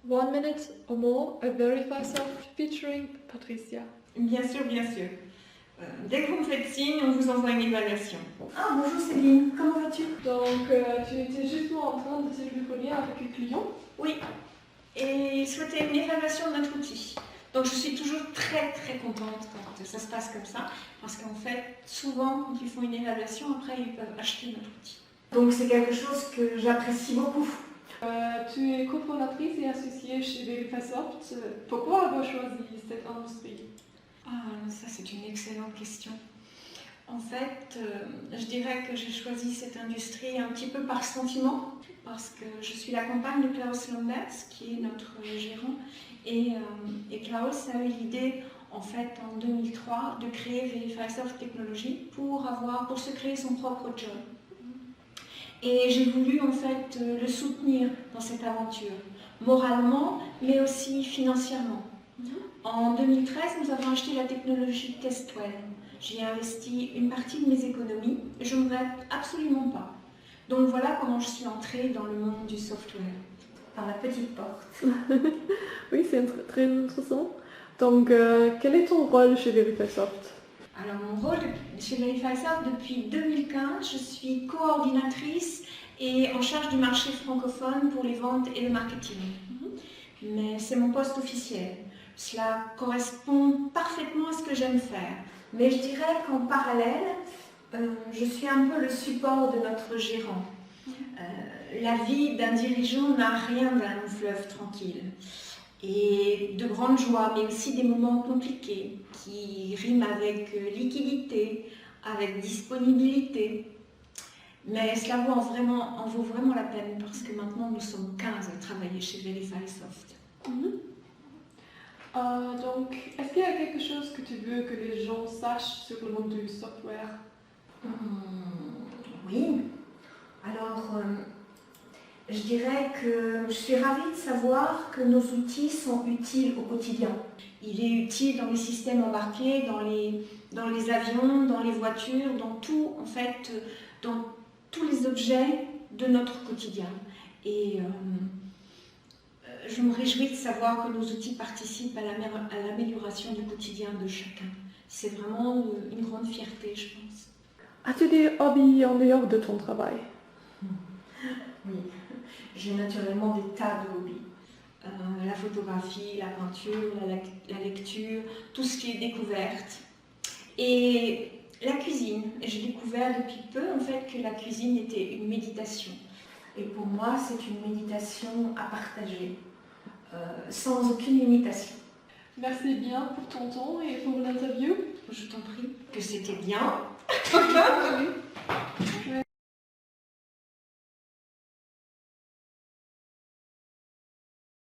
1 minute or more of Verify Soft featuring Patricia. Bien sûr, bien sûr. Dès que vous me faites signe, on vous envoie une évaluation. Ah, bonjour Céline, comment vas-tu? Donc, tu étais justement en train de téléphoner avec un client. Oui, et il souhaitait une évaluation de notre outil. Donc je suis toujours très très contente quand ça se passe comme ça, parce qu'en fait, souvent, quand ils font une évaluation, après, ils peuvent acheter notre outil. Donc c'est quelque chose que j'apprécie beaucoup. Tu es cofondatrice et associée chez Verify Soft. Pourquoi avoir choisi cette industrie? Ah, ça c'est une excellente question. En fait, je dirais que j'ai choisi cette industrie un petit peu par sentiment, parce que je suis la compagne de Klaus Landers, qui est notre gérant, et Klaus a eu l'idée, en fait, en 2003, de créer Verify Soft Technologies pour se créer son propre job. Et j'ai voulu, en fait, le soutenir dans cette aventure, moralement, mais aussi financièrement. En 2013, nous avons acheté la technologie Testwell. J'y ai investi une partie de mes économies et je ne regrette absolument pas. Donc voilà comment je suis entrée dans le monde du software. Par la petite porte. Oui, c'est très intéressant. Donc, quel est ton rôle chez Verify Soft? Alors mon rôle chez Verify Soft, depuis 2015, je suis coordinatrice et en charge du marché francophone pour les ventes et le marketing. Mais c'est mon poste officiel. Cela correspond parfaitement à ce que j'aime faire. Mais je dirais qu'en parallèle, je suis un peu le support de notre gérant. La vie d'un dirigeant n'a rien d'un long fleuve tranquille. Et de grandes joies, mais aussi des moments compliqués qui riment avec liquidité, avec disponibilité. Mais cela en vaut vraiment la peine parce que maintenant nous sommes 15 à travailler chez Verify Soft. Donc, est-ce qu'il y a quelque chose que tu veux que les gens sachent sur le monde du software? Oui. Alors, je dirais que je suis ravie de savoir que nos outils sont utiles au quotidien. Il est utile dans les systèmes embarqués, dans les avions, dans les voitures, dans tout, en fait, dans tous les objets de notre quotidien. Et je me réjouis de savoir que nos outils participent à l'amélioration du quotidien de chacun. C'est vraiment une grande fierté, je pense. As-tu des hobbies en dehors de ton travail? Oui, j'ai naturellement des tas de hobbies. La photographie, la peinture, la lecture, tout ce qui est découverte. Et la cuisine. J'ai découvert depuis peu en fait que la cuisine était une méditation. Et pour moi, c'est une méditation à partager, sans aucune limitation. Merci bien pour ton temps et pour l'interview. Je t'en prie, que c'était bien. Oui.